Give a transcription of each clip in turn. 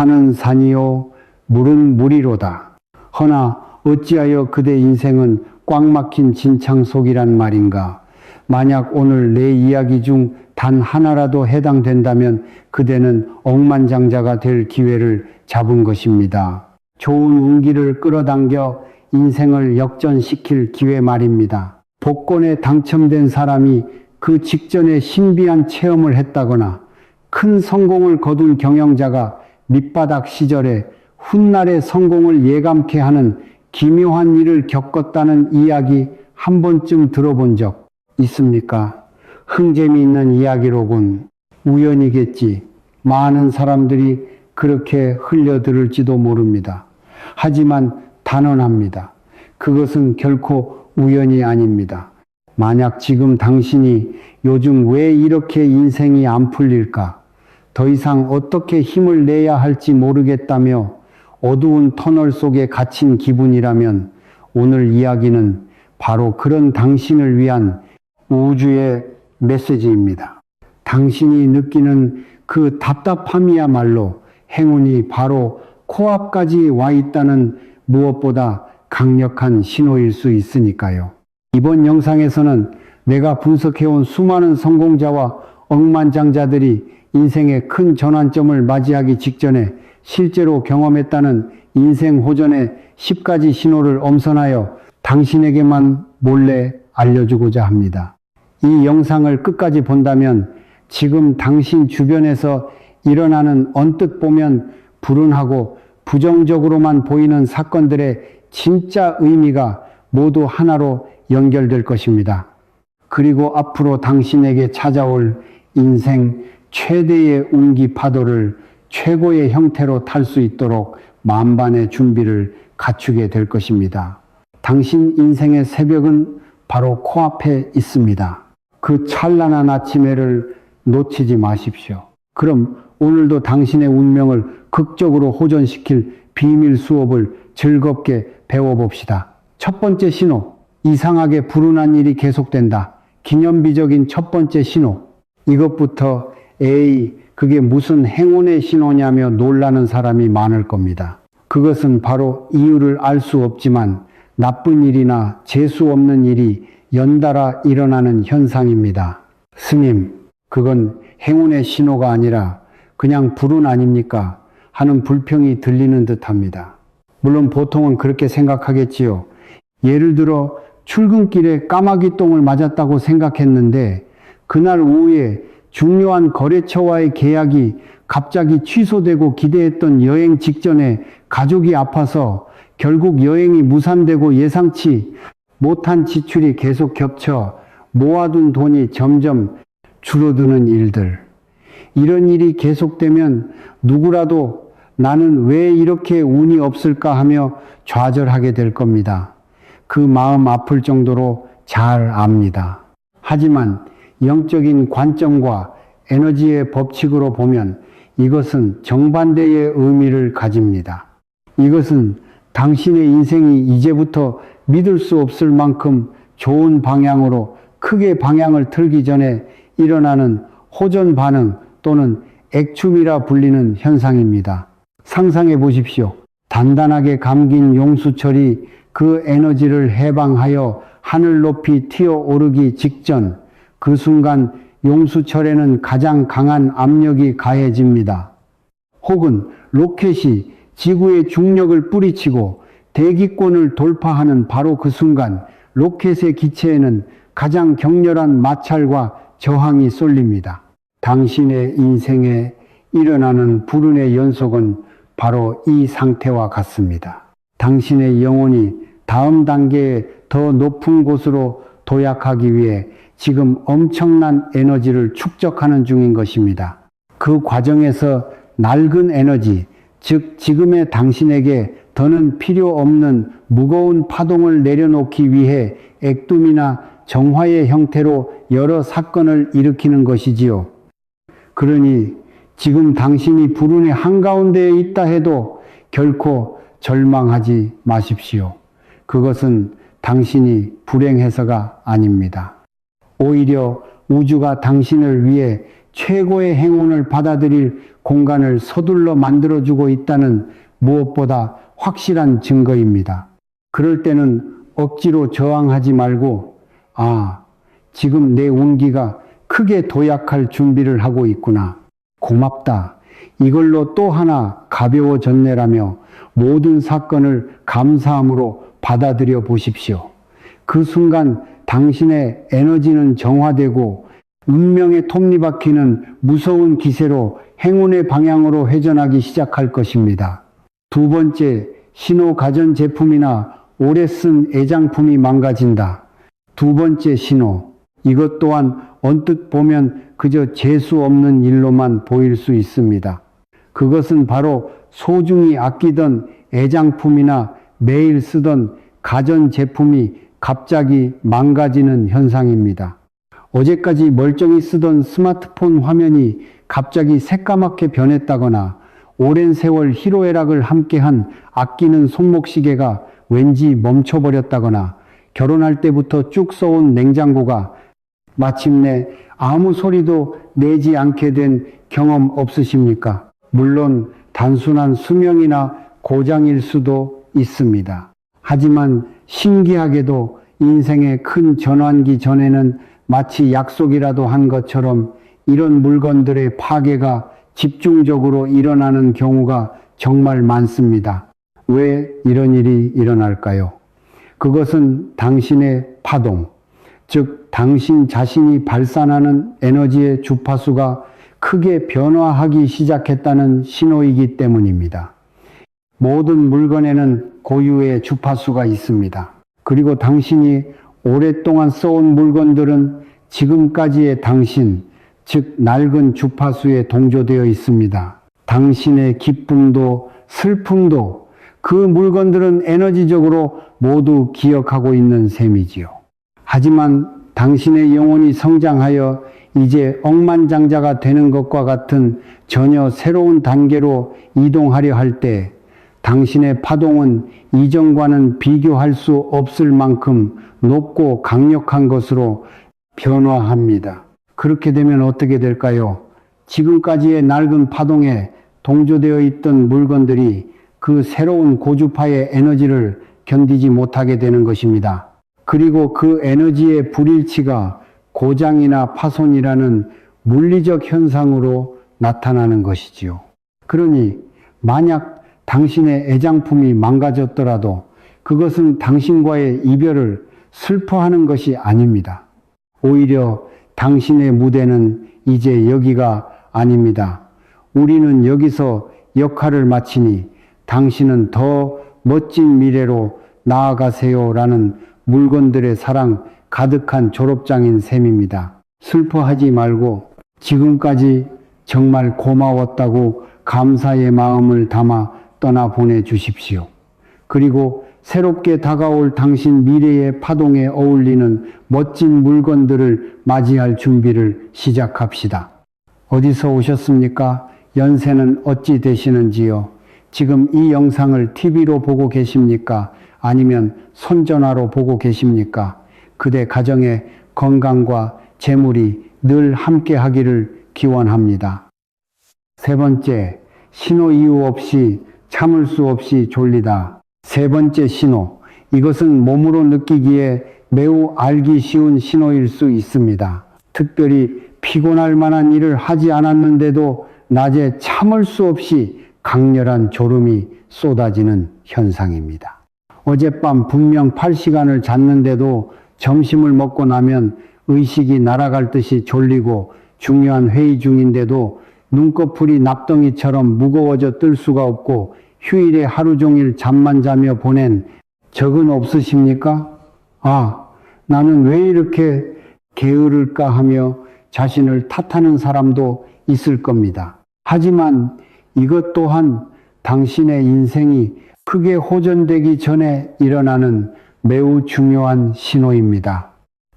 산은 산이요 물은 물이로다. 허나 어찌하여 그대 인생은 꽉 막힌 진창 속이란 말인가. 만약 오늘 내 이야기 중 단 하나라도 해당된다면 그대는 억만장자가 될 기회를 잡은 것입니다. 좋은 운기를 끌어당겨 인생을 역전시킬 기회 말입니다. 복권에 당첨된 사람이 그 직전에 신비한 체험을 했다거나 큰 성공을 거둔 경영자가 밑바닥 시절에 훗날의 성공을 예감케 하는 기묘한 일을 겪었다는 이야기 한 번쯤 들어본 적 있습니까? 흥재미 있는 이야기로군. 우연이겠지. 많은 사람들이 그렇게 흘려들을지도 모릅니다. 하지만 단언합니다. 그것은 결코 우연이 아닙니다. 만약 지금 당신이 요즘 왜 이렇게 인생이 안 풀릴까? 더 이상 어떻게 힘을 내야 할지 모르겠다며 어두운 터널 속에 갇힌 기분이라면 오늘 이야기는 바로 그런 당신을 위한 우주의 메시지입니다. 당신이 느끼는 그 답답함이야말로 행운이 바로 코앞까지 와 있다는 무엇보다 강력한 신호일 수 있으니까요. 이번 영상에서는 내가 분석해온 수많은 성공자와 억만장자들이 인생의 큰 전환점을 맞이하기 직전에 실제로 경험했다는 인생 호전의 10가지 신호를 엄선하여 당신에게만 몰래 알려주고자 합니다. 이 영상을 끝까지 본다면 지금 당신 주변에서 일어나는 언뜻 보면 불운하고 부정적으로만 보이는 사건들의 진짜 의미가 모두 하나로 연결될 것입니다. 그리고 앞으로 당신에게 찾아올 인생 최대의 운기 파도를 최고의 형태로 탈 수 있도록 만반의 준비를 갖추게 될 것입니다. 당신 인생의 새벽은 바로 코앞에 있습니다. 그 찬란한 아침해를 놓치지 마십시오. 그럼 오늘도 당신의 운명을 극적으로 호전시킬 비밀 수업을 즐겁게 배워봅시다. 첫 번째 신호, 이상하게 불운한 일이 계속된다. 기념비적인 첫 번째 신호. 이것부터 에이, 그게 무슨 행운의 신호냐며 놀라는 사람이 많을 겁니다. 그것은 바로 이유를 알 수 없지만 나쁜 일이나 재수 없는 일이 연달아 일어나는 현상입니다. 스님, 그건 행운의 신호가 아니라 그냥 불운 아닙니까? 하는 불평이 들리는 듯합니다. 물론 보통은 그렇게 생각하겠지요. 예를 들어 출근길에 까마귀 똥을 맞았다고 생각했는데 그날 오후에 중요한 거래처와의 계약이 갑자기 취소되고 기대했던 여행 직전에 가족이 아파서 결국 여행이 무산되고 예상치 못한 지출이 계속 겹쳐 모아둔 돈이 점점 줄어드는 일들. 이런 일이 계속되면 누구라도 나는 왜 이렇게 운이 없을까 하며 좌절하게 될 겁니다. 그 마음 아플 정도로 잘 압니다. 하지만 영적인 관점과 에너지의 법칙으로 보면 이것은 정반대의 의미를 가집니다. 이것은 당신의 인생이 이제부터 믿을 수 없을 만큼 좋은 방향으로 크게 방향을 틀기 전에 일어나는 호전 반응 또는 액춤이라 불리는 현상입니다. 상상해 보십시오. 단단하게 감긴 용수철이 그 에너지를 해방하여 하늘 높이 튀어오르기 직전 그 순간 용수철에는 가장 강한 압력이 가해집니다. 혹은 로켓이 지구의 중력을 뿌리치고 대기권을 돌파하는 바로 그 순간 로켓의 기체에는 가장 격렬한 마찰과 저항이 쏠립니다. 당신의 인생에 일어나는 불운의 연속은 바로 이 상태와 같습니다. 당신의 영혼이 다음 단계에 더 높은 곳으로 도약하기 위해 지금 엄청난 에너지를 축적하는 중인 것입니다. 그 과정에서 낡은 에너지, 즉 지금의 당신에게 더는 필요 없는 무거운 파동을 내려놓기 위해 액둠이나 정화의 형태로 여러 사건을 일으키는 것이지요. 그러니 지금 당신이 불운의 한가운데에 있다 해도 결코 절망하지 마십시오. 그것은 당신이 불행해서가 아닙니다. 오히려 우주가 당신을 위해 최고의 행운을 받아들일 공간을 서둘러 만들어주고 있다는 무엇보다 확실한 증거입니다. 그럴 때는 억지로 저항하지 말고, 지금 내 운기가 크게 도약할 준비를 하고 있구나. 고맙다. 이걸로 또 하나 가벼워졌네라며 모든 사건을 감사함으로 받아들여 보십시오. 그 순간 당신의 에너지는 정화되고 운명의 톱니바퀴는 무서운 기세로 행운의 방향으로 회전하기 시작할 것입니다. 두 번째, 신호 가전제품이나 오래 쓴 애장품이 망가진다. 두 번째 신호. 이것 또한 언뜻 보면 그저 재수 없는 일로만 보일 수 있습니다. 그것은 바로 소중히 아끼던 애장품이나 매일 쓰던 가전제품이 갑자기 망가지는 현상입니다. 어제까지 멀쩡히 쓰던 스마트폰 화면이 갑자기 새까맣게 변했다거나 오랜 세월 희로애락을 함께한 아끼는 손목시계가 왠지 멈춰버렸다거나 결혼할 때부터 쭉 써온 냉장고가 마침내 아무 소리도 내지 않게 된 경험 없으십니까? 물론 단순한 수명이나 고장일 수도 있습니다. 하지만 신기하게도 인생의 큰 전환기 전에는 마치 약속이라도 한 것처럼 이런 물건들의 파괴가 집중적으로 일어나는 경우가 정말 많습니다. 왜 이런 일이 일어날까요? 그것은 당신의 파동, 즉 당신 자신이 발산하는 에너지의 주파수가 크게 변화하기 시작했다는 신호이기 때문입니다. 모든 물건에는 고유의 주파수가 있습니다. 그리고 당신이 오랫동안 써온 물건들은 지금까지의 당신, 즉 낡은 주파수에 동조되어 있습니다. 당신의 기쁨도 슬픔도 그 물건들은 에너지적으로 모두 기억하고 있는 셈이지요. 하지만 당신의 영혼이 성장하여 이제 억만장자가 되는 것과 같은 전혀 새로운 단계로 이동하려 할 때 당신의 파동은 이전과는 비교할 수 없을 만큼 높고 강력한 것으로 변화합니다. 그렇게 되면 어떻게 될까요? 지금까지의 낡은 파동에 동조되어 있던 물건들이 그 새로운 고주파의 에너지를 견디지 못하게 되는 것입니다. 그리고 그 에너지의 불일치가 고장이나 파손이라는 물리적 현상으로 나타나는 것이지요. 그러니 만약 당신의 애장품이 망가졌더라도 그것은 당신과의 이별을 슬퍼하는 것이 아닙니다. 오히려 당신의 무대는 이제 여기가 아닙니다. 우리는 여기서 역할을 마치니 당신은 더 멋진 미래로 나아가세요라는 물건들의 사랑 가득한 졸업장인 셈입니다. 슬퍼하지 말고 지금까지 정말 고마웠다고 감사의 마음을 담아 떠나보내 주십시오. 그리고 새롭게 다가올 당신 미래의 파동에 어울리는 멋진 물건들을 맞이할 준비를 시작합시다. 어디서 오셨습니까? 연세는 어찌 되시는지요? 지금 이 영상을 TV로 보고 계십니까? 아니면 손전화로 보고 계십니까? 그대 가정의 건강과 재물이 늘 함께 하기를 기원합니다. 세 번째, 신호 이유 없이 참을 수 없이 졸리다. 세 번째 신호, 이것은 몸으로 느끼기에 매우 알기 쉬운 신호일 수 있습니다. 특별히 피곤할 만한 일을 하지 않았는데도 낮에 참을 수 없이 강렬한 졸음이 쏟아지는 현상입니다. 어젯밤 분명 8시간을 잤는데도 점심을 먹고 나면 의식이 날아갈 듯이 졸리고 중요한 회의 중인데도 눈꺼풀이 납덩이처럼 무거워져 뜰 수가 없고 휴일에 하루 종일 잠만 자며 보낸 적은 없으십니까? 나는 왜 이렇게 게으를까 하며 자신을 탓하는 사람도 있을 겁니다. 하지만 이것 또한 당신의 인생이 크게 호전되기 전에 일어나는 매우 중요한 신호입니다.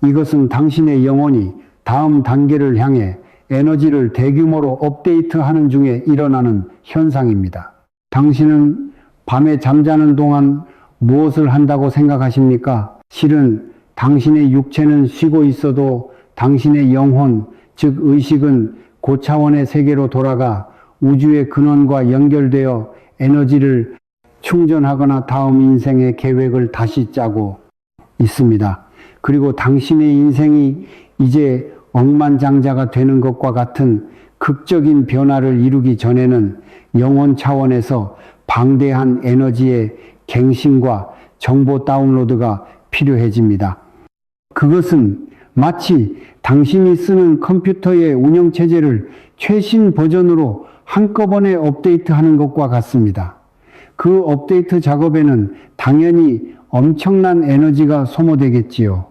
이것은 당신의 영혼이 다음 단계를 향해 에너지를 대규모로 업데이트하는 중에 일어나는 현상입니다. 당신은 밤에 잠자는 동안 무엇을 한다고 생각하십니까? 실은 당신의 육체는 쉬고 있어도 당신의 영혼, 즉 의식은 고차원의 세계로 돌아가 우주의 근원과 연결되어 에너지를 충전하거나 다음 인생의 계획을 다시 짜고 있습니다. 그리고 당신의 인생이 이제 억만장자가 되는 것과 같은 극적인 변화를 이루기 전에는 영혼 차원에서 방대한 에너지의 갱신과 정보 다운로드가 필요해집니다. 그것은 마치 당신이 쓰는 컴퓨터의 운영체제를 최신 버전으로 한꺼번에 업데이트하는 것과 같습니다. 그 업데이트 작업에는 당연히 엄청난 에너지가 소모되겠지요.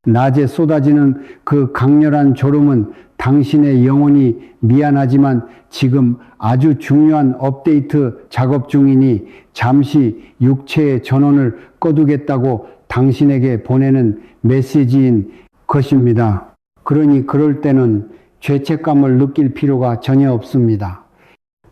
낮에 쏟아지는 그 강렬한 졸음은 당신의 영혼이 미안하지만 지금 아주 중요한 업데이트 작업 중이니 잠시 육체의 전원을 꺼두겠다고 당신에게 보내는 메시지인 것입니다. 그러니 그럴 때는 죄책감을 느낄 필요가 전혀 없습니다.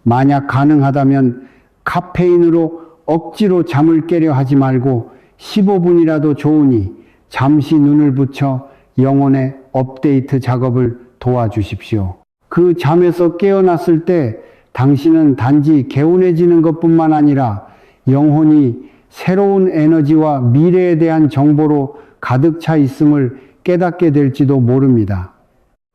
만약 가능하다면 카페인으로 억지로 잠을 깨려 하지 말고 15분이라도 좋으니 잠시 눈을 붙여 영혼의 업데이트 작업을 도와주십시오. 그 잠에서 깨어났을 때 당신은 단지 개운해지는 것뿐만 아니라 영혼이 새로운 에너지와 미래에 대한 정보로 가득 차 있음을 깨닫게 될지도 모릅니다.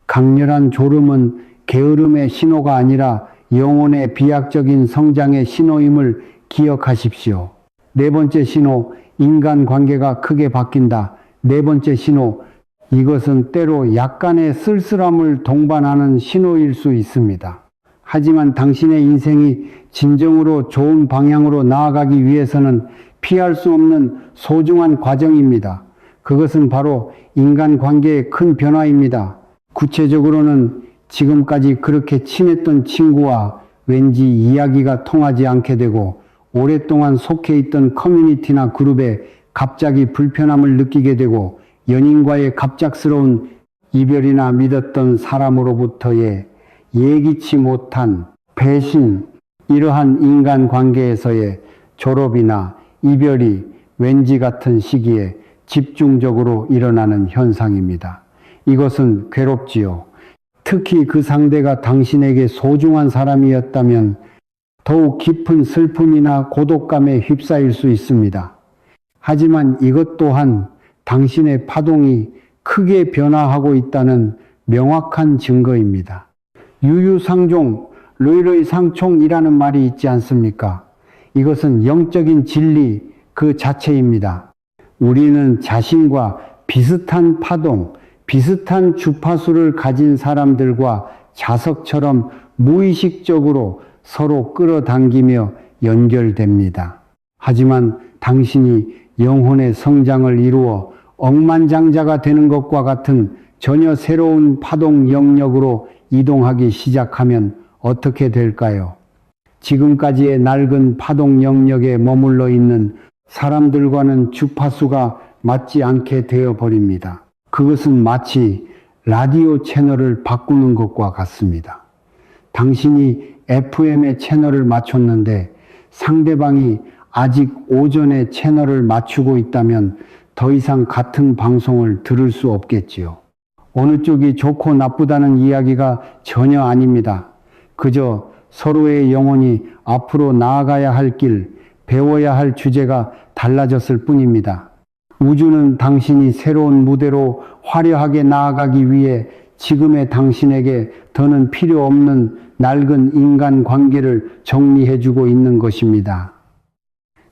강렬한 졸음은 게으름의 신호가 아니라 영혼의 비약적인 성장의 신호임을 기억하십시오. 네 번째 신호, 인간관계가 크게 바뀐다. 네 번째 신호, 이것은 때로 약간의 쓸쓸함을 동반하는 신호일 수 있습니다. 하지만 당신의 인생이 진정으로 좋은 방향으로 나아가기 위해서는 피할 수 없는 소중한 과정입니다. 그것은 바로 인간관계의 큰 변화입니다. 구체적으로는 지금까지 그렇게 친했던 친구와 왠지 이야기가 통하지 않게 되고 오랫동안 속해 있던 커뮤니티나 그룹에 갑자기 불편함을 느끼게 되고 연인과의 갑작스러운 이별이나 믿었던 사람으로부터의 예기치 못한 배신, 이러한 인간관계에서의 졸업이나 이별이 왠지 같은 시기에 집중적으로 일어나는 현상입니다. 이것은 괴롭지요. 특히 그 상대가 당신에게 소중한 사람이었다면 더욱 깊은 슬픔이나 고독감에 휩싸일 수 있습니다. 하지만 이것 또한 당신의 파동이 크게 변화하고 있다는 명확한 증거입니다. 유유상종, 르이르이상총이라는 말이 있지 않습니까? 이것은 영적인 진리 그 자체입니다. 우리는 자신과 비슷한 파동, 비슷한 주파수를 가진 사람들과 자석처럼 무의식적으로 서로 끌어당기며 연결됩니다. 하지만 당신이 영혼의 성장을 이루어 억만장자가 되는 것과 같은 전혀 새로운 파동 영역으로 이동하기 시작하면 어떻게 될까요? 지금까지의 낡은 파동 영역에 머물러 있는 사람들과는 주파수가 맞지 않게 되어버립니다. 그것은 마치 라디오 채널을 바꾸는 것과 같습니다. 당신이 FM의 채널을 맞췄는데 상대방이 아직 오전에 채널을 맞추고 있다면 더 이상 같은 방송을 들을 수 없겠지요. 어느 쪽이 좋고 나쁘다는 이야기가 전혀 아닙니다. 그저 서로의 영혼이 앞으로 나아가야 할 길, 배워야 할 주제가 달라졌을 뿐입니다. 우주는 당신이 새로운 무대로 화려하게 나아가기 위해 지금의 당신에게 더는 필요 없는 낡은 인간관계를 정리해주고 있는 것입니다.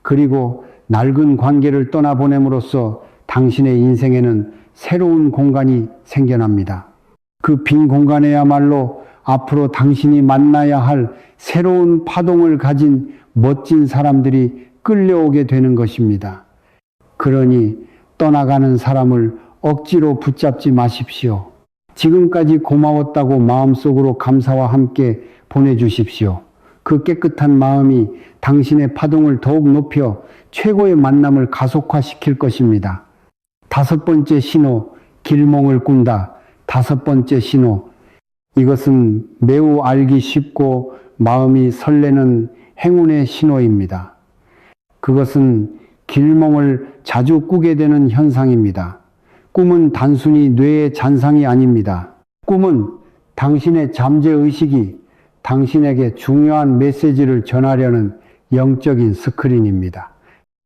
그리고 낡은 관계를 떠나보냄으로써 당신의 인생에는 새로운 공간이 생겨납니다. 그 빈 공간에야말로 앞으로 당신이 만나야 할 새로운 파동을 가진 멋진 사람들이 끌려오게 되는 것입니다. 그러니 떠나가는 사람을 억지로 붙잡지 마십시오. 지금까지 고마웠다고 마음속으로 감사와 함께 보내주십시오. 그 깨끗한 마음이 당신의 파동을 더욱 높여 최고의 만남을 가속화시킬 것입니다. 다섯 번째 신호, 길몽을 꾼다. 다섯 번째 신호, 이것은 매우 알기 쉽고 마음이 설레는 행운의 신호입니다. 그것은 길몽을 자주 꾸게 되는 현상입니다. 꿈은 단순히 뇌의 잔상이 아닙니다. 꿈은 당신의 잠재의식이 당신에게 중요한 메시지를 전하려는 영적인 스크린입니다.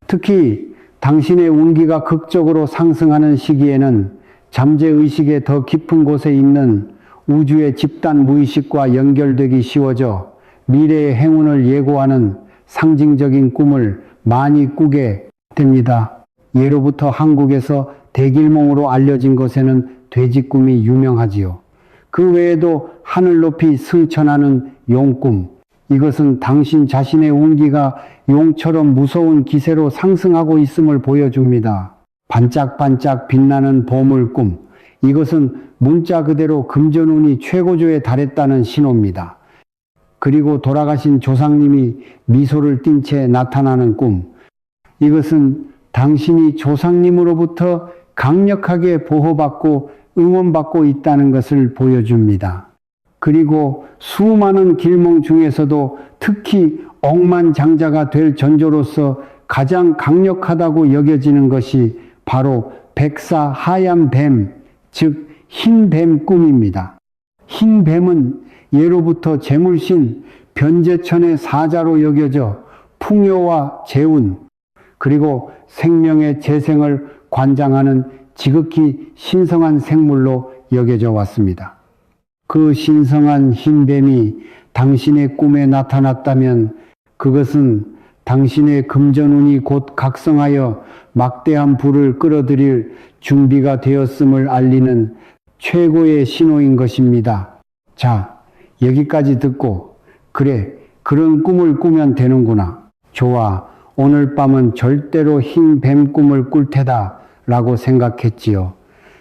특히 당신의 운기가 극적으로 상승하는 시기에는 잠재의식의 더 깊은 곳에 있는 우주의 집단 무의식과 연결되기 쉬워져 미래의 행운을 예고하는 상징적인 꿈을 많이 꾸게 됩니다. 예로부터 한국에서 대길몽으로 알려진 것에는 돼지꿈이 유명하지요. 그 외에도 하늘 높이 승천하는 용꿈, 이것은 당신 자신의 운기가 용처럼 무서운 기세로 상승하고 있음을 보여줍니다. 반짝반짝 빛나는 보물꿈, 이것은 문자 그대로 금전운이 최고조에 달했다는 신호입니다. 그리고 돌아가신 조상님이 미소를 띤 채 나타나는 꿈, 이것은 당신이 조상님으로부터 강력하게 보호받고 응원받고 있다는 것을 보여줍니다. 그리고 수많은 길몽 중에서도 특히 억만장자가 될 전조로서 가장 강력하다고 여겨지는 것이 바로 백사 하얀 뱀, 즉 흰뱀 꿈입니다. 흰뱀은 예로부터 재물신 변제천의 사자로 여겨져 풍요와 재운, 그리고 생명의 재생을 관장하는 지극히 신성한 생물로 여겨져 왔습니다. 그 신성한 흰뱀이 당신의 꿈에 나타났다면 그것은 당신의 금전운이 곧 각성하여 막대한 부를 끌어들일 준비가 되었음을 알리는 최고의 신호인 것입니다. 자, 여기까지 듣고 그래, 그런 꿈을 꾸면 되는구나. 좋아, 오늘 밤은 절대로 흰 뱀 꿈을 꿀 테다 라고 생각했지요.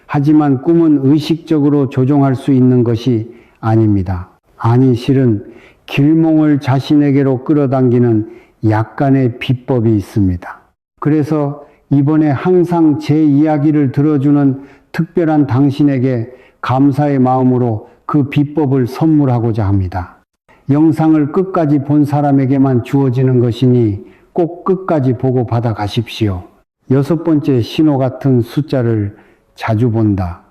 하지만 꿈은 의식적으로 조종할 수 있는 것이 아닙니다. 아니, 실은 길몽을 자신에게로 끌어당기는 약간의 비법이 있습니다. 그래서 이번에 항상 제 이야기를 들어주는 특별한 당신에게 감사의 마음으로 그 비법을 선물하고자 합니다. 영상을 끝까지 본 사람에게만 주어지는 것이니 꼭 끝까지 보고 받아 가십시오. 6번째 신호 같은 숫자를 자주 본다.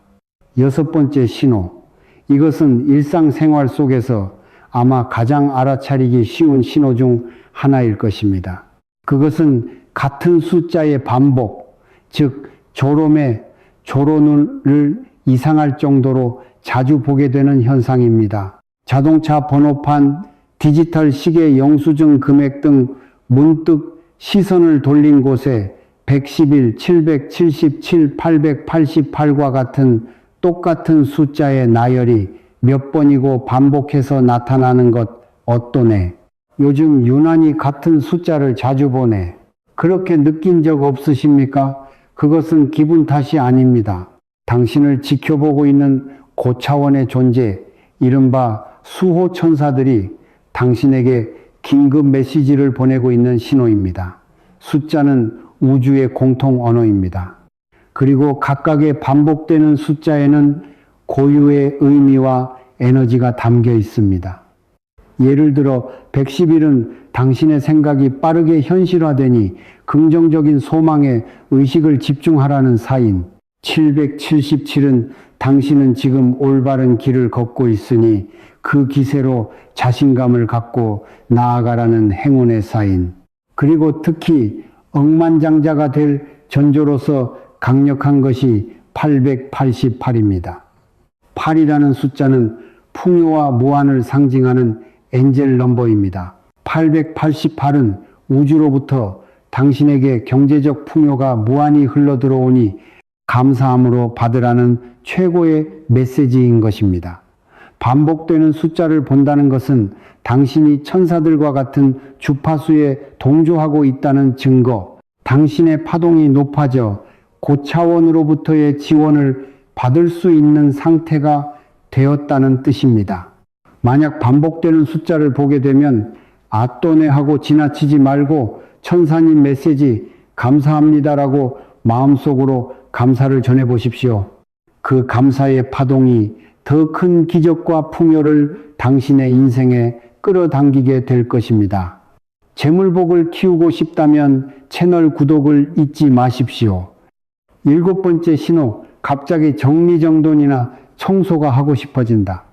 6번째 신호. 이것은 일상생활 속에서 아마 가장 알아차리기 쉬운 신호 중 하나일 것입니다. 그것은 같은 숫자의 반복, 즉 조롬의 조론을 이상할 정도로 자주 보게 되는 현상입니다. 자동차 번호판, 디지털 시계 영수증 금액 등 문득 시선을 돌린 곳에 111, 777, 888과 같은 똑같은 숫자의 나열이 몇 번이고 반복해서 나타나는 것 어떠네. 요즘 유난히 같은 숫자를 자주 보네. 그렇게 느낀 적 없으십니까? 그것은 기분 탓이 아닙니다. 당신을 지켜보고 있는 고차원의 존재, 이른바 수호천사들이 당신에게 긴급 메시지를 보내고 있는 신호입니다. 숫자는 우주의 공통 언어입니다. 그리고 각각의 반복되는 숫자에는 고유의 의미와 에너지가 담겨 있습니다. 예를 들어 111은 당신의 생각이 빠르게 현실화되니 긍정적인 소망에 의식을 집중하라는 사인, 777은 당신은 지금 올바른 길을 걷고 있으니 그 기세로 자신감을 갖고 나아가라는 행운의 사인, 그리고 특히 억만장자가 될 전조로서 강력한 것이 888입니다. 8이라는 숫자는 풍요와 무한을 상징하는 엔젤 넘버입니다. 888은 우주로부터 당신에게 경제적 풍요가 무한히 흘러들어오니 감사함으로 받으라는 최고의 메시지인 것입니다. 반복되는 숫자를 본다는 것은 당신이 천사들과 같은 주파수에 동조하고 있다는 증거, 당신의 파동이 높아져 고차원으로부터의 지원을 받을 수 있는 상태가 되었다는 뜻입니다. 만약 반복되는 숫자를 보게 되면 아또네 하고 지나치지 말고 천사님 메시지 감사합니다라고 마음속으로 감사를 전해 보십시오. 그 감사의 파동이 더 큰 기적과 풍요를 당신의 인생에 끌어당기게 될 것입니다. 재물복을 키우고 싶다면 채널 구독을 잊지 마십시오. 7번째 신호, 갑자기 정리정돈이나 청소가 하고 싶어진다.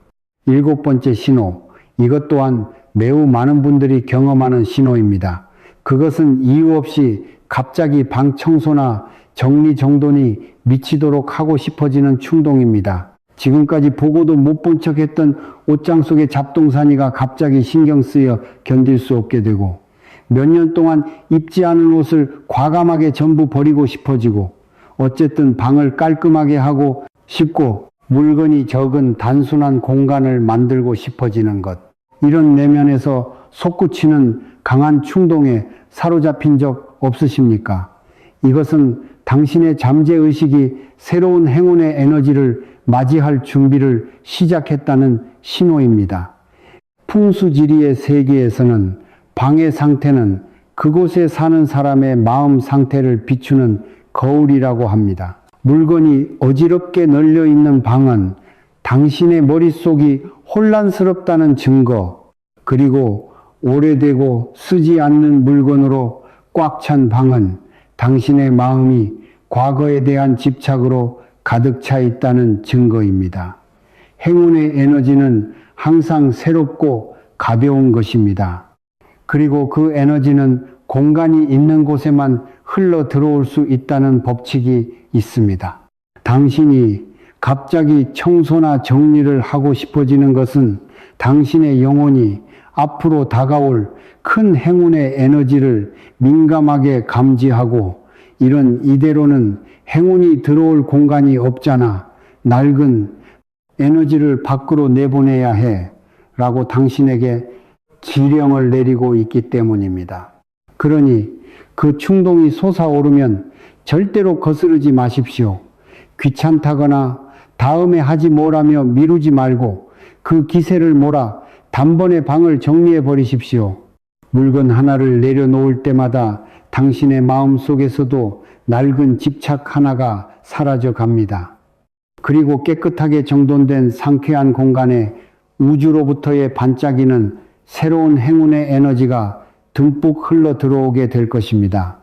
7번째 신호, 이것 또한 매우 많은 분들이 경험하는 신호입니다. 그것은 이유 없이 갑자기 방 청소나 정리정돈이 미치도록 하고 싶어지는 충동입니다. 지금까지 보고도 못 본 척했던 옷장 속의 잡동사니가 갑자기 신경 쓰여 견딜 수 없게 되고, 몇 년 동안 입지 않은 옷을 과감하게 전부 버리고 싶어지고, 어쨌든 방을 깔끔하게 하고 싶고 물건이 적은 단순한 공간을 만들고 싶어지는 것. 이런 내면에서 솟구치는 강한 충동에 사로잡힌 적 없으십니까? 이것은 당신의 잠재의식이 새로운 행운의 에너지를 맞이할 준비를 시작했다는 신호입니다. 풍수지리의 세계에서는 방의 상태는 그곳에 사는 사람의 마음 상태를 비추는 거울이라고 합니다. 물건이 어지럽게 널려 있는 방은 당신의 머릿속이 혼란스럽다는 증거, 그리고 오래되고 쓰지 않는 물건으로 꽉 찬 방은 당신의 마음이 과거에 대한 집착으로 가득 차 있다는 증거입니다. 행운의 에너지는 항상 새롭고 가벼운 것입니다. 그리고 그 에너지는 공간이 있는 곳에만 흘러 들어올 수 있다는 법칙이 있습니다. 당신이 갑자기 청소나 정리를 하고 싶어지는 것은 당신의 영혼이 앞으로 다가올 큰 행운의 에너지를 민감하게 감지하고, 이런 이대로는 행운이 들어올 공간이 없잖아, 낡은 에너지를 밖으로 내보내야 해 라고 당신에게 지령을 내리고 있기 때문입니다. 그러니 그 충동이 솟아오르면 절대로 거스르지 마십시오. 귀찮다거나 다음에 하지 뭐라며 미루지 말고 그 기세를 몰아 단번에 방을 정리해 버리십시오. 물건 하나를 내려놓을 때마다 당신의 마음 속에서도 낡은 집착 하나가 사라져 갑니다. 그리고 깨끗하게 정돈된 상쾌한 공간에 우주로부터의 반짝이는 새로운 행운의 에너지가 듬뿍 흘러 들어오게 될 것입니다.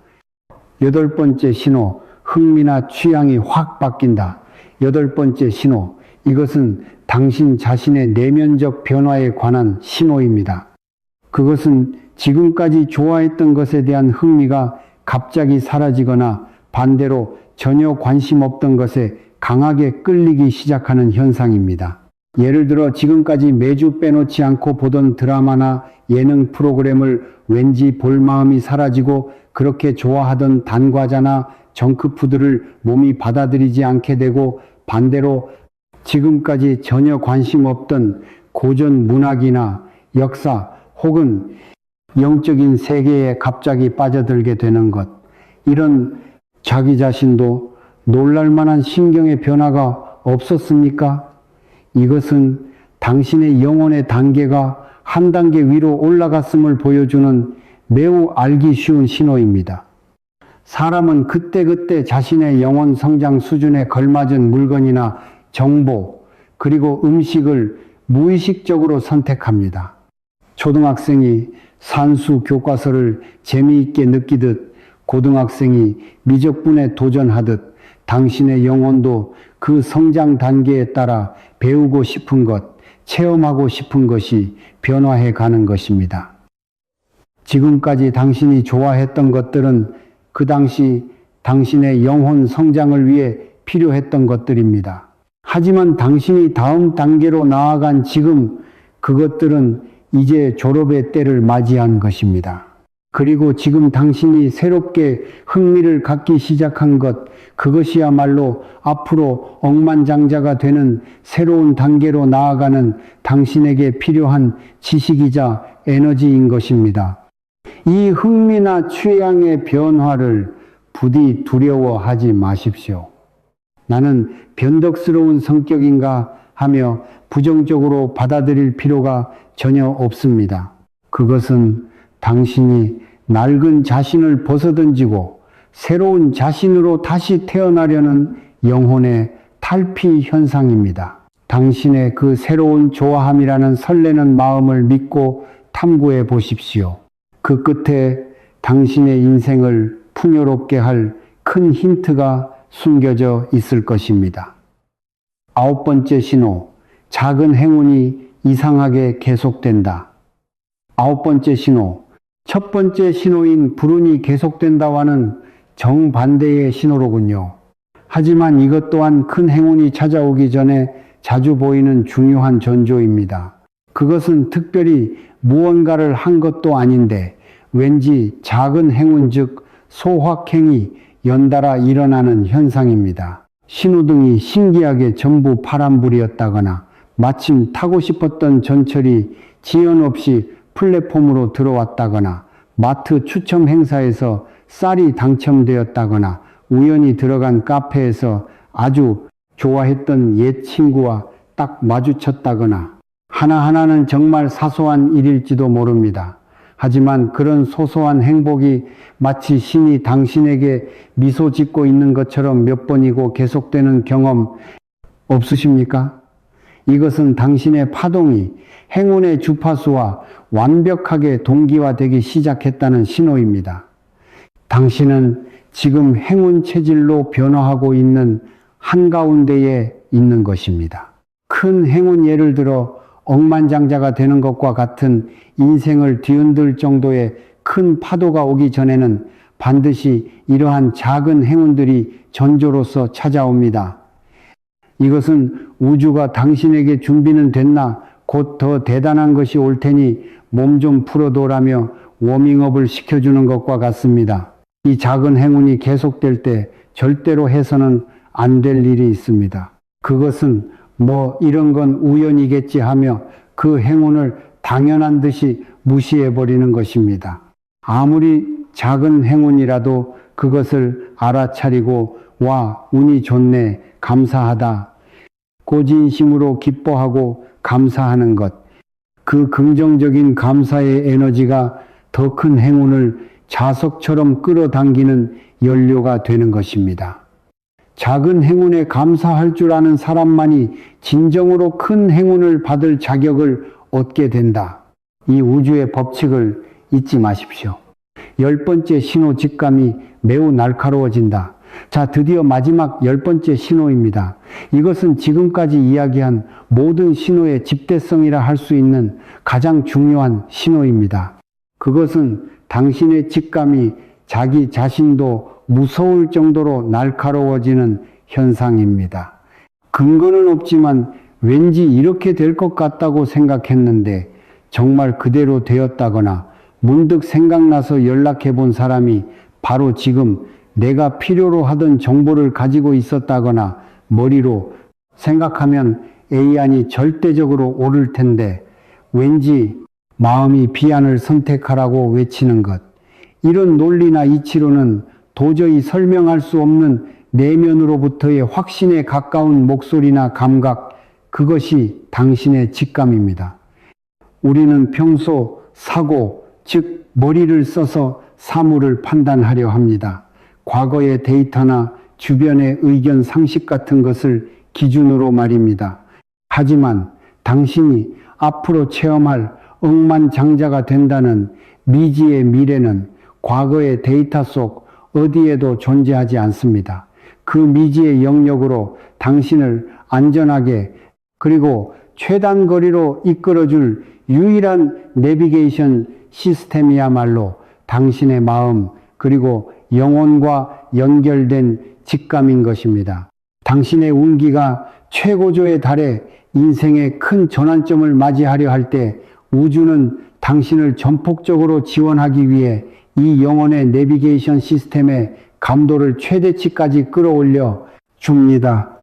8번째 신호, 흥미나 취향이 확 바뀐다. 8번째 신호, 이것은 당신 자신의 내면적 변화에 관한 신호입니다. 그것은 지금까지 좋아했던 것에 대한 흥미가 갑자기 사라지거나 반대로 전혀 관심 없던 것에 강하게 끌리기 시작하는 현상입니다. 예를 들어 지금까지 매주 빼놓지 않고 보던 드라마나 예능 프로그램을 왠지 볼 마음이 사라지고, 그렇게 좋아하던 단과자나 정크푸드를 몸이 받아들이지 않게 되고, 반대로 지금까지 전혀 관심 없던 고전 문학이나 역사 혹은 영적인 세계에 갑자기 빠져들게 되는 것. 이런 자기 자신도 놀랄만한 신경의 변화가 없었습니까? 이것은 당신의 영혼의 단계가 한 단계 위로 올라갔음을 보여주는 매우 알기 쉬운 신호입니다. 사람은 그때그때 자신의 영혼 성장 수준에 걸맞은 물건이나 정보, 그리고 음식을 무의식적으로 선택합니다. 초등학생이 산수 교과서를 재미있게 느끼듯, 고등학생이 미적분에 도전하듯 당신의 영혼도 그 성장 단계에 따라 배우고 싶은 것, 체험하고 싶은 것이 변화해 가는 것입니다. 지금까지 당신이 좋아했던 것들은 그 당시 당신의 영혼 성장을 위해 필요했던 것들입니다. 하지만 당신이 다음 단계로 나아간 지금 그것들은 이제 졸업의 때를 맞이한 것입니다. 그리고 지금 당신이 새롭게 흥미를 갖기 시작한 것, 그것이야말로 앞으로 억만장자가 되는 새로운 단계로 나아가는 당신에게 필요한 지식이자 에너지인 것입니다. 이 흥미나 취향의 변화를 부디 두려워하지 마십시오. 나는 변덕스러운 성격인가 하며 부정적으로 받아들일 필요가 전혀 없습니다. 그것은 당신이 낡은 자신을 벗어던지고 새로운 자신으로 다시 태어나려는 영혼의 탈피 현상입니다. 당신의 그 새로운 좋아함이라는 설레는 마음을 믿고 탐구해 보십시오. 그 끝에 당신의 인생을 풍요롭게 할 큰 힌트가 숨겨져 있을 것입니다. 9번째 신호, 작은 행운이 이상하게 계속된다. 9번째 신호. 첫 번째 신호인 불운이 계속된다와는 정반대의 신호로군요. 하지만 이것 또한 큰 행운이 찾아오기 전에 자주 보이는 중요한 전조입니다. 그것은 특별히 무언가를 한 것도 아닌데 왠지 작은 행운 즉 소확행이 연달아 일어나는 현상입니다. 신호등이 신기하게 전부 파란불이었다거나 마침 타고 싶었던 전철이 지연 없이 플랫폼으로 들어왔다거나 마트 추첨 행사에서 쌀이 당첨되었다거나 우연히 들어간 카페에서 아주 좋아했던 옛 친구와 딱 마주쳤다거나 하나하나는 정말 사소한 일일지도 모릅니다. 하지만 그런 소소한 행복이 마치 신이 당신에게 미소 짓고 있는 것처럼 몇 번이고 계속되는 경험 없으십니까? 이것은 당신의 파동이 행운의 주파수와 완벽하게 동기화되기 시작했다는 신호입니다. 당신은 지금 행운 체질로 변화하고 있는 한가운데에 있는 것입니다. 큰 행운 예를 들어 억만장자가 되는 것과 같은 인생을 뒤흔들 정도의 큰 파도가 오기 전에는 반드시 이러한 작은 행운들이 전조로서 찾아옵니다. 이것은 우주가 당신에게 준비는 됐나 곧 더 대단한 것이 올 테니 몸 좀 풀어둬라며 워밍업을 시켜주는 것과 같습니다. 이 작은 행운이 계속될 때 절대로 해서는 안 될 일이 있습니다. 그것은 뭐 이런 건 우연이겠지 하며 그 행운을 당연한 듯이 무시해버리는 것입니다. 아무리 작은 행운이라도 그것을 알아차리고 와 운이 좋네 감사하다 고진심으로 기뻐하고 감사하는 것, 그 긍정적인 감사의 에너지가 더 큰 행운을 자석처럼 끌어당기는 연료가 되는 것입니다. 작은 행운에 감사할 줄 아는 사람만이 진정으로 큰 행운을 받을 자격을 얻게 된다. 이 우주의 법칙을 잊지 마십시오. 10번째 신호 직감이 매우 날카로워진다. 자, 드디어 마지막 10번째 신호입니다. 이것은 지금까지 이야기한 모든 신호의 집대성이라 할 수 있는 가장 중요한 신호입니다. 그것은 당신의 직감이 자기 자신도 무서울 정도로 날카로워지는 현상입니다. 근거는 없지만 왠지 이렇게 될 것 같다고 생각했는데 정말 그대로 되었다거나 문득 생각나서 연락해 본 사람이 바로 지금 내가 필요로 하던 정보를 가지고 있었다거나 머리로 생각하면 A안이 절대적으로 옳을 텐데 왠지 마음이 B안을 선택하라고 외치는 것. 이런 논리나 이치로는 도저히 설명할 수 없는 내면으로부터의 확신에 가까운 목소리나 감각, 그것이 당신의 직감입니다. 우리는 평소 사고, 즉 머리를 써서 사물을 판단하려 합니다. 과거의 데이터나 주변의 의견 상식 같은 것을 기준으로 말입니다. 하지만 당신이 앞으로 체험할 억만장자가 된다는 미지의 미래는 과거의 데이터 속 어디에도 존재하지 않습니다. 그 미지의 영역으로 당신을 안전하게 그리고 최단 거리로 이끌어줄 유일한 내비게이션 시스템이야말로 당신의 마음 그리고 영혼과 연결된 직감인 것입니다. 당신의 운기가 최고조에 달해 인생의 큰 전환점을 맞이하려 할 때 우주는 당신을 전폭적으로 지원하기 위해 이 영혼의 내비게이션 시스템의 감도를 최대치까지 끌어올려 줍니다.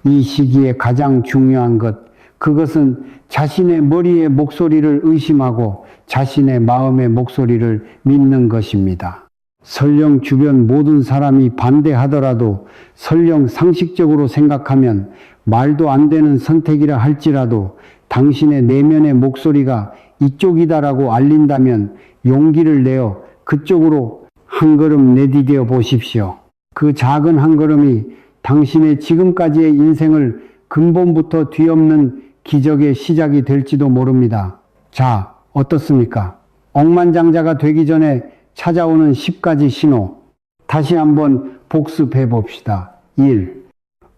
이 시기에 가장 중요한 것, 그것은 자신의 머리의 목소리를 의심하고 자신의 마음의 목소리를 믿는 것입니다. 설령 주변 모든 사람이 반대하더라도 설령 상식적으로 생각하면 말도 안 되는 선택이라 할지라도 당신의 내면의 목소리가 이쪽이다라고 알린다면 용기를 내어 그쪽으로 한 걸음 내디뎌 보십시오. 그 작은 한 걸음이 당신의 지금까지의 인생을 근본부터 뒤엎는 기적의 시작이 될지도 모릅니다. 자, 어떻습니까? 억만장자가 되기 전에 찾아오는 10가지 신호. 다시 한번 복습해 봅시다. 1.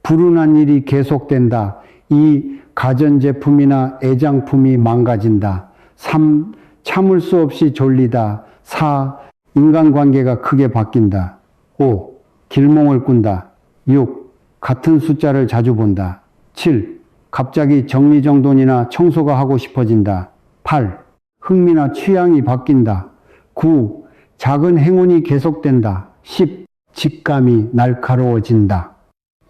불운한 일이 계속된다. 2. 가전제품이나 애장품이 망가진다. 3. 참을 수 없이 졸리다. 4. 인간관계가 크게 바뀐다. 5. 길몽을 꾼다. 6. 같은 숫자를 자주 본다. 7. 갑자기 정리정돈이나 청소가 하고 싶어진다. 8. 흥미나 취향이 바뀐다. 9. 작은 행운이 계속된다. 10. 직감이 날카로워진다.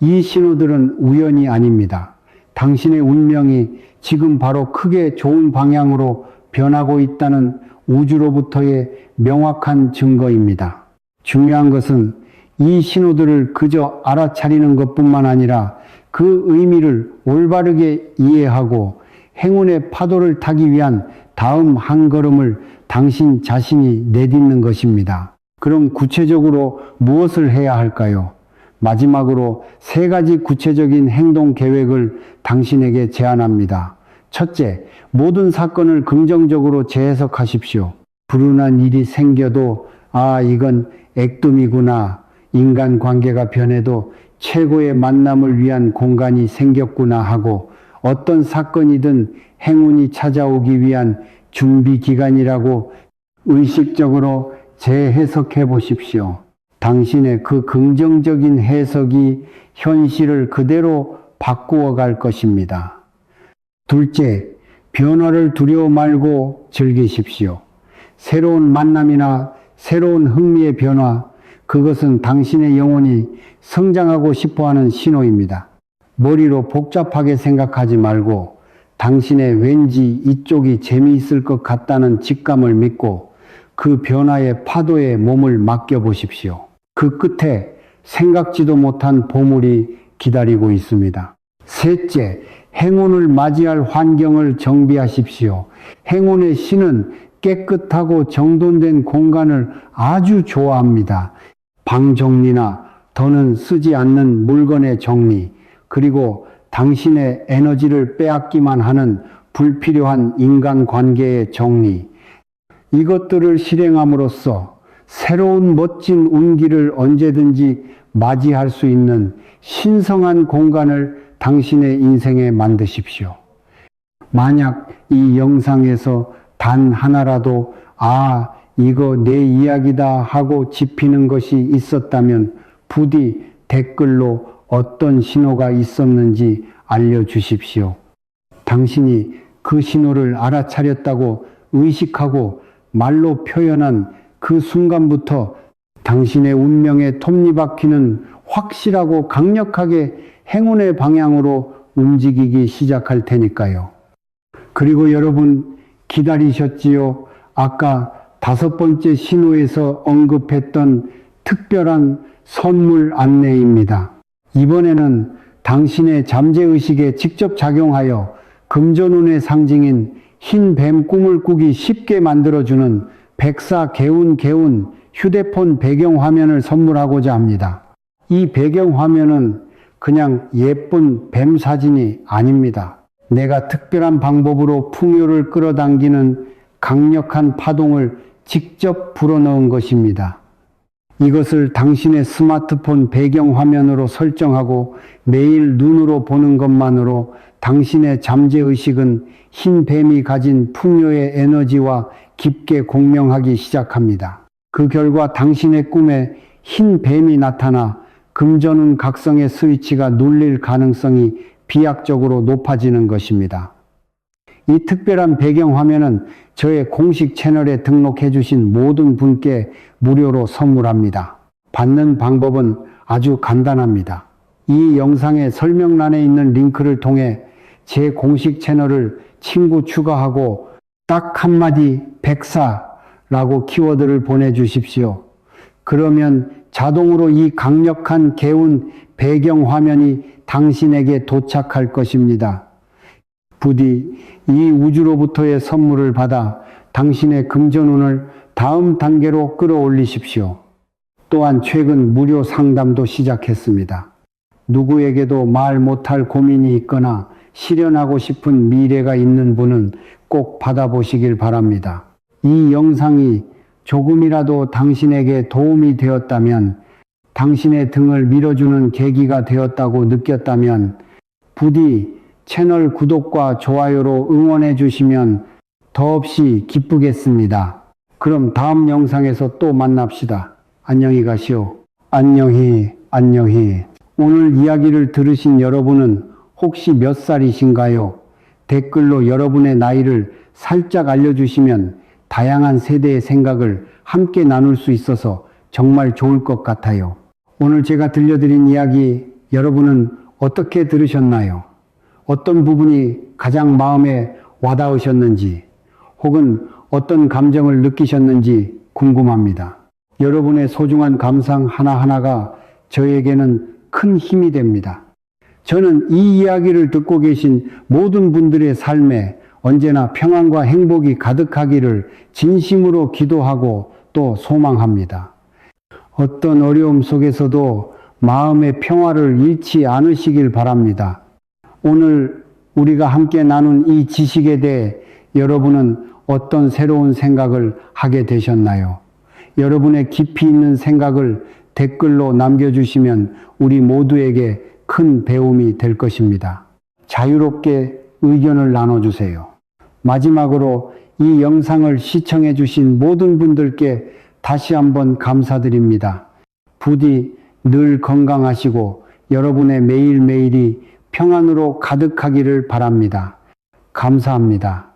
이 신호들은 우연이 아닙니다. 당신의 운명이 지금 바로 크게 좋은 방향으로 변하고 있다는 우주로부터의 명확한 증거입니다. 중요한 것은 이 신호들을 그저 알아차리는 것뿐만 아니라 그 의미를 올바르게 이해하고 행운의 파도를 타기 위한 다음 한 걸음을 당신 자신이 내딛는 것입니다. 그럼 구체적으로 무엇을 해야 할까요? 마지막으로 3가지 구체적인 행동 계획을 당신에게 제안합니다. 첫째, 모든 사건을 긍정적으로 재해석하십시오. 불운한 일이 생겨도 이건 액둠이구나. 인간관계가 변해도 최고의 만남을 위한 공간이 생겼구나 하고 어떤 사건이든 행운이 찾아오기 위한 준비 기간이라고 의식적으로 재해석해 보십시오. 당신의 그 긍정적인 해석이 현실을 그대로 바꾸어 갈 것입니다. 둘째, 변화를 두려워 말고 즐기십시오. 새로운 만남이나 새로운 흥미의 변화, 그것은 당신의 영혼이 성장하고 싶어하는 신호입니다. 머리로 복잡하게 생각하지 말고 당신의 왠지 이쪽이 재미있을 것 같다는 직감을 믿고 그 변화의 파도에 몸을 맡겨보십시오. 그 끝에 생각지도 못한 보물이 기다리고 있습니다. 셋째, 행운을 맞이할 환경을 정비하십시오. 행운의 신은 깨끗하고 정돈된 공간을 아주 좋아합니다. 방 정리나 더는 쓰지 않는 물건의 정리, 그리고 당신의 에너지를 빼앗기만 하는 불필요한 인간관계의 정리, 이것들을 실행함으로써 새로운 멋진 운기를 언제든지 맞이할 수 있는 신성한 공간을 당신의 인생에 만드십시오. 만약 이 영상에서 단 하나라도 이거 내 이야기다 하고 짚히는 것이 있었다면 부디 댓글로 어떤 신호가 있었는지 알려주십시오. 당신이 그 신호를 알아차렸다고 의식하고 말로 표현한 그 순간부터 당신의 운명의 톱니바퀴는 확실하고 강력하게 행운의 방향으로 움직이기 시작할 테니까요. 그리고 여러분 기다리셨지요? 아까 5번째 신호에서 언급했던 특별한 선물 안내입니다. 이번에는 당신의 잠재의식에 직접 작용하여 금전운의 상징인 흰 뱀 꿈을 꾸기 쉽게 만들어주는 백사 개운 휴대폰 배경화면을 선물하고자 합니다. 이 배경화면은 그냥 예쁜 뱀 사진이 아닙니다. 내가 특별한 방법으로 풍요를 끌어당기는 강력한 파동을 직접 불어넣은 것입니다. 이것을 당신의 스마트폰 배경화면으로 설정하고 매일 눈으로 보는 것만으로 당신의 잠재의식은 흰 뱀이 가진 풍요의 에너지와 깊게 공명하기 시작합니다. 그 결과 당신의 꿈에 흰 뱀이 나타나 금전운 각성의 스위치가 눌릴 가능성이 비약적으로 높아지는 것입니다. 이 특별한 배경화면은 저의 공식 채널에 등록해 주신 모든 분께 무료로 선물합니다. 받는 방법은 아주 간단합니다. 이 영상의 설명란에 있는 링크를 통해 제 공식 채널을 친구 추가하고 딱 한마디 백사라고 키워드를 보내주십시오. 그러면 자동으로 이 강력한 개운 배경화면이 당신에게 도착할 것입니다. 부디 이 우주로부터의 선물을 받아 당신의 금전운을 다음 단계로 끌어올리십시오. 또한 최근 무료 상담도 시작했습니다. 누구에게도 말 못할 고민이 있거나 실현하고 싶은 미래가 있는 분은 꼭 받아보시길 바랍니다. 이 영상이 조금이라도 당신에게 도움이 되었다면, 당신의 등을 밀어주는 계기가 되었다고 느꼈다면 부디 채널 구독과 좋아요로 응원해 주시면 더없이 기쁘겠습니다. 그럼 다음 영상에서 또 만납시다. 안녕히 가시오. 안녕히. 오늘 이야기를 들으신 여러분은 혹시 몇 살이신가요? 댓글로 여러분의 나이를 살짝 알려주시면 다양한 세대의 생각을 함께 나눌 수 있어서 정말 좋을 것 같아요. 오늘 제가 들려드린 이야기 여러분은 어떻게 들으셨나요? 어떤 부분이 가장 마음에 와닿으셨는지 혹은 어떤 감정을 느끼셨는지 궁금합니다. 여러분의 소중한 감상 하나하나가 저에게는 큰 힘이 됩니다. 저는 이 이야기를 듣고 계신 모든 분들의 삶에 언제나 평안과 행복이 가득하기를 진심으로 기도하고 또 소망합니다. 어떤 어려움 속에서도 마음의 평화를 잃지 않으시길 바랍니다. 오늘 우리가 함께 나눈 이 지식에 대해 여러분은 어떤 새로운 생각을 하게 되셨나요? 여러분의 깊이 있는 생각을 댓글로 남겨주시면 우리 모두에게 큰 배움이 될 것입니다. 자유롭게 의견을 나눠주세요. 마지막으로 이 영상을 시청해 주신 모든 분들께 다시 한번 감사드립니다. 부디 늘 건강하시고 여러분의 매일매일이 평안으로 가득하기를 바랍니다. 감사합니다.